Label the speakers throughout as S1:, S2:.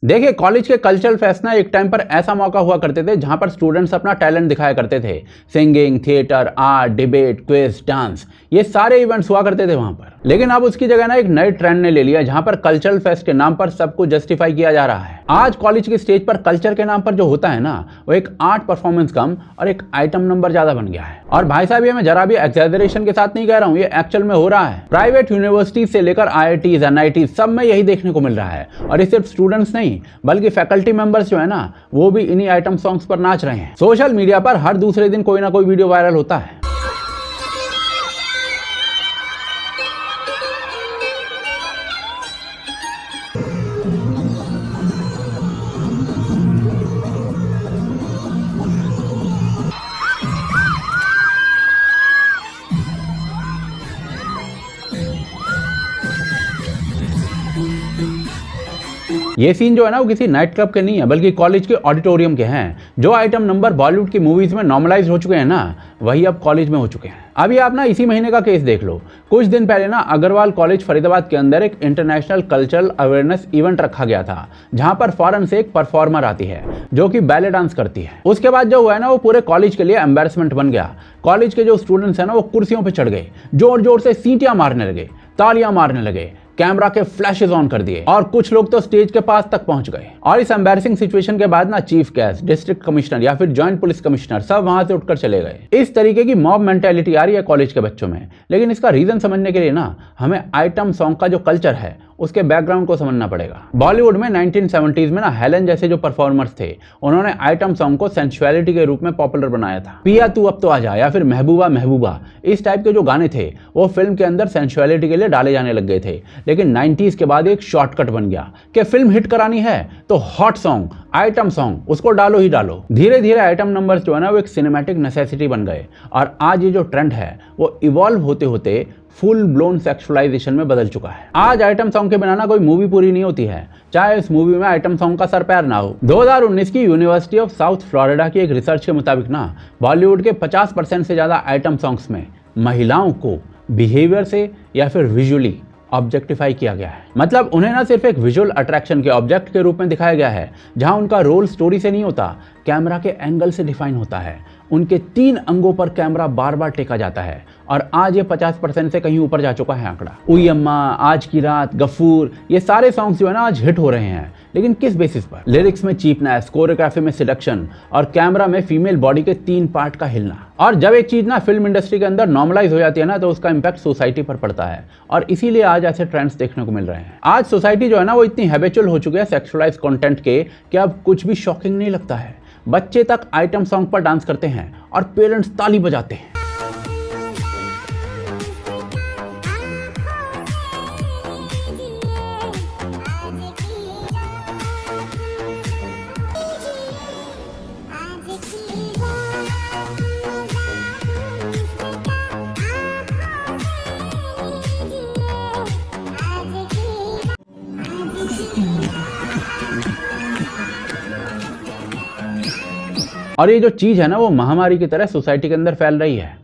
S1: देखिए, कॉलेज के cultural fest ना एक टाइम पर ऐसा मौका हुआ करते थे जहां पर स्टूडेंट्स अपना टैलेंट दिखाया करते थे। Singing, theatre, art, debate, quiz, dance, ये सारे इवेंट्स हुआ करते थे वहां पर। लेकिन अब उसकी जगह ना एक नए ट्रेंड ने ले लिया जहां पर कल्चरल फेस्ट के नाम पर सबको जस्टिफाई किया जा रहा है। आज कॉलेज की स्टेज पर कल्चर के नाम पर जो होता है ना, वो एक आर्ट परफॉर्मेंस कम और एक आइटम नंबर ज्यादा बन गया है। और भाई साहब, ये मैं जरा भी एक्सैजरेशन के साथ नहीं कह रहा हूँ, ये एक्चुअल में हो रहा है। प्राइवेट यूनिवर्सिटी से लेकर IITs, NITs सब में यही देखने को मिल रहा है। और ये सिर्फ स्टूडेंट्स नहीं बल्कि फैकल्टी मेंबर्स जो है ना, वो भी इन्हीं आइटम सॉन्ग्स पर नाच रहे हैं। सोशल मीडिया पर हर दूसरे दिन कोई ना कोई वीडियो वायरल होता है। ये सीन जो है ना, वो किसी नाइट क्लब के नहीं है बल्कि कॉलेज के ऑडिटोरियम के हैं। जो आइटम नंबर बॉलीवुड की मूवीज में नॉर्मलाइज हो चुके हैं ना, वही अब कॉलेज में हो चुके हैं। अभी आप ना इसी महीने का केस देख लो। कुछ दिन पहले ना अग्रवाल कॉलेज फरीदाबाद के अंदर एक इंटरनेशनल कल्चरल अवेयरनेस इवेंट रखा गया था, जहां पर फॉरेन से एक परफॉर्मर आती है जो कि बैले डांस करती है। उसके बाद जो हुआ है ना, वो पूरे कॉलेज के लिए एम्बैरेसमेंट बन गया। कॉलेज के जो स्टूडेंट्स हैं ना, वो कुर्सियों पर चढ़ गए, जोर जोर से सीटियां मारने लगे, तालियां मारने लगे, कैमरा के फ्लैशेस ऑन कर दिए और कुछ लोग तो स्टेज के पास तक पहुंच गए। और इस एम्बैरेसिंग सिचुएशन के बाद ना चीफ गेस्ट, डिस्ट्रिक्ट कमिश्नर या फिर जॉइंट पुलिस कमिश्नर सब वहां से उठकर चले गए। इस तरीके की मॉब मेंटालिटी आ रही है कॉलेज के बच्चों में। लेकिन इसका रीजन समझने के लिए ना हमें आइटम सॉन्ग का जो कल्चर है उसके बैकग्राउंड को समझना पड़ेगा। बॉलीवुड में 1970s में ना हेलन जैसे जो परफॉर्मर्स थे, उन्होंने आइटम सॉन्ग को सेंसुअलिटी के रूप में पॉपुलर बनाया था। पिया तू अब तो आजा या फिर महबूबा महबूबा, इस टाइप के जो गाने थे वो फिल्म के अंदर सेंसुअलिटी के लिए डाले जाने लग गए थे। लेकिन 90s के बाद एक शॉर्टकट बन गया कि फिल्म हिट करानी है तो हॉट सॉन्ग, आइटम सॉन्ग, उसको डालो ही डालो। धीरे धीरे आइटम नंबर्स जो है ना, वो एक सिनेमैटिक नेसेसिटी बन गए और आज ये जो ट्रेंड है वो इवॉल्व होते होते फुल ब्लोन सेक्सुअलाइजेशन में बदल चुका है। आज आइटम सॉन्ग के बिना ना कोई मूवी पूरी नहीं होती है, चाहे इस मूवी में आइटम सॉन्ग का सर पैर ना हो। 2019 की यूनिवर्सिटी ऑफ साउथ फ्लोरिडा की एक रिसर्च के मुताबिक ना बॉलीवुड के 50% से ज्यादा आइटम सॉन्ग्स में महिलाओं को बिहेवियर से या फिर विजुअली ऑब्जेक्टिफाई किया गया है। मतलब उन्हें ना सिर्फ एक विजुअल अट्रैक्शन के ऑब्जेक्ट के रूप में दिखाया गया है, जहां उनका रोल स्टोरी से नहीं होता, कैमरा के एंगल से डिफाइन होता है। उनके 3 अंगों पर कैमरा बार बार टेका जाता है और आज ये 50% से कहीं ऊपर जा चुका है आंकड़ा। उई अम्मा, आज की रात, गफूर, ये सारे सॉन्ग्स जो है ना आज हिट हो रहे हैं। लेकिन किस बेसिस पर? लिरिक्स में चीपनेस, कोरियोग्राफी में सिडक्शन और कैमरा में फीमेल बॉडी के 3 पार्ट का हिलना। और जब एक चीज ना फिल्म इंडस्ट्री के अंदर नॉर्मलाइज हो जाती है ना, तो उसका इंपैक्ट सोसाइटी पर पड़ता है और इसीलिए आज ऐसे ट्रेंड्स देखने को मिल रहे हैं। आज सोसाइटी जो है ना, वो इतनी हैबिचुअल हो चुकी है सेक्सुअलाइज कंटेंट के कि अब कुछ भी शॉकिंग नहीं लगता है। बच्चे तक आइटम सॉन्ग पर डांस करते हैं और पेरेंट्स ताली बजाते हैं। और ये जो चीज है ना, वो महामारी की तरह सोसाइटी के अंदर फैल रही है।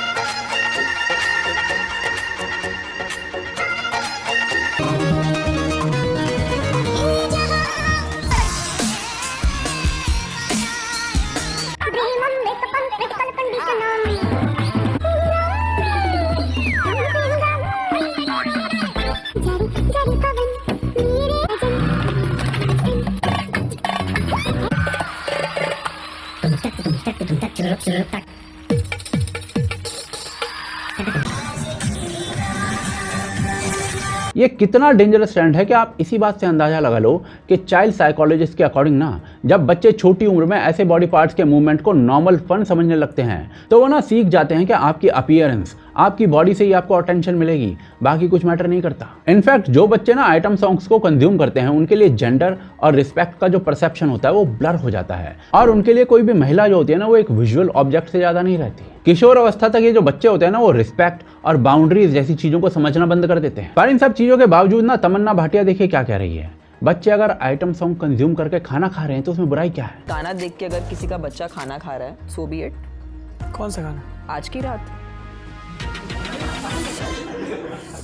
S1: ये कितना डेंजरस ट्रेंड है कि आप इसी बात से अंदाजा लगा लो कि चाइल्ड साइकोलॉजिस्ट के अकॉर्डिंग ना, जब बच्चे छोटी उम्र में ऐसे बॉडी पार्ट्स के मूवमेंट को नॉर्मल फन समझने लगते हैं, तो वो ना सीख जाते हैं कि आपकी अपीयरेंस, आपकी बॉडी से ही आपको अटेंशन मिलेगी, बाकी कुछ मैटर नहीं करता। इनफैक्ट जो बच्चे ना आइटम सॉन्ग्स को कंज्यूम करते हैं, उनके लिए जेंडर और रिस्पेक्ट का जो परसेप्शन होता है वो ब्लर हो जाता है और उनके लिए कोई भी महिला जो होती है ना, वो एक विजुअल ऑब्जेक्ट से ज्यादा नहीं रहती। किशोर अवस्था तक ये जो बच्चे होते हैं ना, वो रिस्पेक्ट और बाउंड्रीज जैसी चीजों को समझना बंद कर देते हैं। पर इन सब चीजों के बावजूद ना तमन्ना भाटिया देखिए क्या कह रही है। बच्चे अगर आइटम सॉन्ग कंज्यूम करके खाना खा रहे हैं तो उसमें बुराई क्या है?
S2: गाना देख के अगर किसी का बच्चा खाना खा रहा है, सो बी इट।
S3: कौन सा गाना?
S2: आज की रात।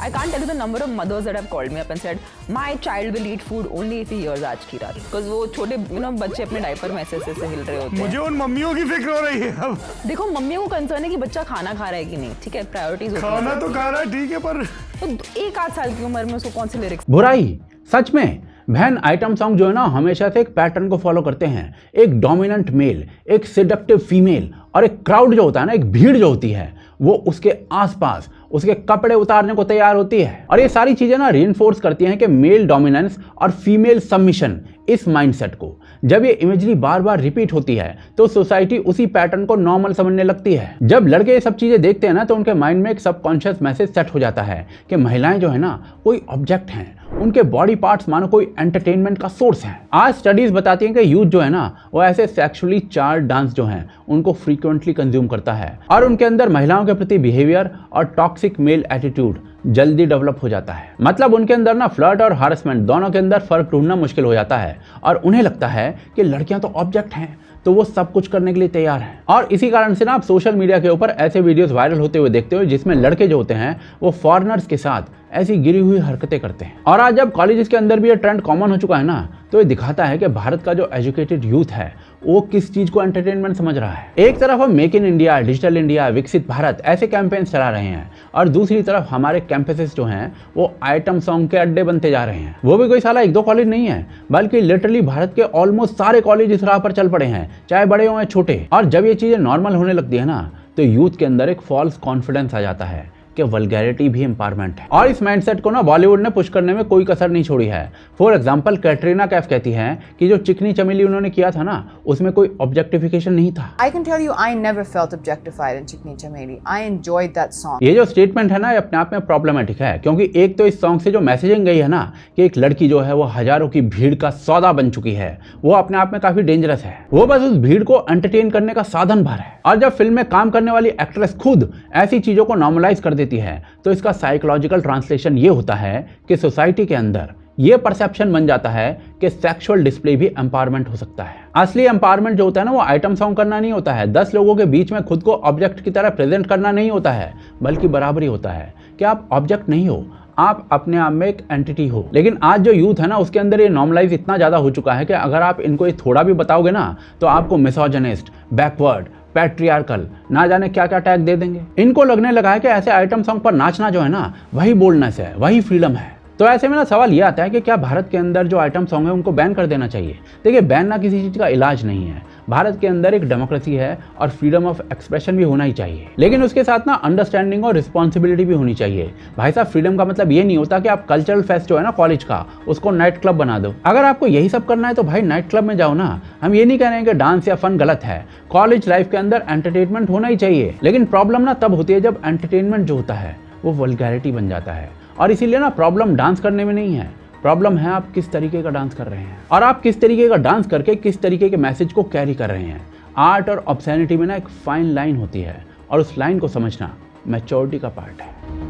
S2: I can't tell you the number of mothers that have called me up and said, my child will eat food only if he hears आज की रात. Because वो छोटे बच्चे अपने डायपर में ऐसे हिल रहे होते हैं.
S3: मुझे उन मम्मियों की फिक्र हो रही है अब.
S2: देखो मम्मियों को कंसर्न है कि बच्चा खाना खा रहा है कि नहीं. ठीक है, प्रायोरिटीज.
S3: खाना तो खा रहा है ठीक है, पर
S2: तो 1-8 साल की उम्र में उसको कौन से लिरिक्स.
S1: बुराई सच में बहन आइटम सॉन्ग जो है ना हमेशा से एक पैटर्न को फॉलो करते हैं। एक डोमिनेंट मेल, एक सेडक्टिव फीमेल और एक क्राउड जो होता है ना, एक भीड़ जो होती है वो उसके आसपास उसके कपड़े उतारने को तैयार होती है। और ये सारी चीजें ना रीइंफोर्स करती हैं कि मेल डोमिनेंस और फीमेल सबमिशन इस माइंडसेट को। जब ये इमेजरी बार बार रिपीट होती है तो सोसाइटी उसी पैटर्न को नॉर्मल समझने लगती है। जब लड़के ये सब चीजें देखते हैं ना तो उनके माइंड में एक सबकॉन्शियस मैसेज सेट हो जाता है कि महिलाएं जो है ना कोई ऑब्जेक्ट हैं, उनके बॉडी पार्ट्स मानो कोई एंटरटेनमेंट का सोर्स है। आज स्टडीज बताती हैं कि यूथ जो है ना वो ऐसे सेक्सुअली चार्ज डांस जो हैं उनको फ्रीक्वेंटली कंज्यूम करता है और उनके अंदर महिलाओं के प्रति बिहेवियर और टॉक्सिक मेल एटीट्यूड जल्दी डेवलप हो जाता है। मतलब उनके अंदर ना फ्लर्ट और हारसमेंट दोनों के अंदर फर्क ढूंढना मुश्किल हो जाता है और उन्हें लगता है कि लड़कियां तो ऑब्जेक्ट हैं तो वो सब कुछ करने के लिए तैयार हैं। और इसी कारण से ना आप सोशल मीडिया के ऊपर ऐसे वीडियोस वायरल होते हुए देखते हो जिसमें लड़के जो होते हैं वो फॉरेनर्स के साथ ऐसी गिरी हुई हरकतें करते हैं। और आज जब कॉलेजेस के अंदर भी ये ट्रेंड कॉमन हो चुका है ना तो ये दिखाता है कि भारत का जो एजुकेटेड यूथ है वो किस चीज को एंटरटेनमेंट समझ रहा है। एक तरफ हम make in India, digital India, विकसित भारत ऐसे कैंपेन चला रहे हैं और दूसरी तरफ हमारे कैंपसेस जो हैं वो आइटम सॉन्ग के अड्डे बनते जा रहे हैं। वो भी कोई साला 1-2 कॉलेज नहीं है बल्कि लिटरली भारत के ऑलमोस्ट सारे कॉलेज इस राह पर चल पड़े हैं, चाहे बड़े हो या छोटे। और जब ये चीजें नॉर्मल होने लगती है ना तो यूथ के अंदर एक फॉल्स कॉन्फिडेंस आ जाता है कि वल्गैरिटी भी एम्पावरमेंट है। और इस माइंडसेट को ना बॉलीवुड ने पुश करने में कोई कसर नहीं छोड़ी है। फॉर एग्जांपल कैटरीना कैफ कहती हैं कि जो चिकनी चमेली उन्होंने किया था ना उसमें कोई ऑब्जेक्टिफिकेशन नहीं था।
S4: I can tell you I never felt objectified in Chikni Chameli. I enjoyed that song.
S1: ये जो स्टेटमेंट है ना ये अपने आप में प्रॉब्लमेटिक है क्योंकि एक तो इस सॉन्ग से जो मैसेजिंग गई है ना कि एक लड़की जो है वो हजारों की भीड़ का सौदा बन चुकी है, वो अपने आप में काफी डेंजरस है। वो बस उस भीड़ को एंटरटेन करने का साधन भर है। और जब फिल्म में काम करने वाली एक्ट्रेस खुद ऐसी चीजों को नॉर्मलाइज कर देती है तो इसका साइकोलॉजिकल ट्रांसलेशन ये होता है कि सोसाइटी के अंदर ये परसेप्शन बन जाता है कि सेक्सुअल डिस्प्ले भी एम्पावरमेंट हो सकता है। असली एम्पावरमेंट जो होता है ना वो आइटम सॉन्ग करना नहीं होता है, 10 लोगों के बीच में खुद को ऑब्जेक्ट की तरह प्रेजेंट करना नहीं होता है, बल्कि बराबरी होता है कि आप ऑब्जेक्ट नहीं हो, आप अपने आप में एक एंटिटी हो। लेकिन आज जो यूथ है ना उसके अंदर ये नॉर्मलाइज इतना ज़्यादा हो चुका है कि अगर आप इनको ये थोड़ा भी बताओगे ना तो आपको मिसोजिनिस्ट, बैकवर्ड, पैट्रियार्कल ना जाने क्या क्या टैग दे देंगे। इनको लगने लगा है कि ऐसे आइटम सॉन्ग पर नाचना जो है ना वही बोल्डनेस है, वही फ्रीडम है। तो ऐसे में ना सवाल ये आता है कि क्या भारत के अंदर जो आइटम सॉन्ग है उनको बैन कर देना चाहिए। देखिए बैन ना किसी चीज़ का इलाज नहीं है। भारत के अंदर एक डेमोक्रेसी है और फ्रीडम ऑफ एक्सप्रेशन भी होना ही चाहिए, लेकिन उसके साथ ना अंडरस्टैंडिंग और रिस्पॉन्सिबिलिटी भी होनी चाहिए। भाई साहब फ्रीडम का मतलब ये नहीं होता कि आप कल्चरल फेस्ट जो है ना कॉलेज का उसको नाइट क्लब बना दो। अगर आपको यही सब करना है तो भाई नाइट क्लब में जाओ ना। हम ये नहीं कह रहे हैं कि डांस या फन गलत है, कॉलेज लाइफ के अंदर एंटरटेनमेंट होना ही चाहिए। लेकिन प्रॉब्लम ना तब होती है जब एंटरटेनमेंट जो होता है वो वल्गैरिटी बन जाता है। और इसीलिए ना प्रॉब्लम डांस करने में नहीं है, प्रॉब्लम है आप किस तरीके का डांस कर रहे हैं और आप किस तरीके का डांस करके किस तरीके के मैसेज को कैरी कर रहे हैं। आर्ट और ऑब्सैनिटी में ना एक फाइन लाइन होती है और उस लाइन को समझना मैच्योरिटी का पार्ट है।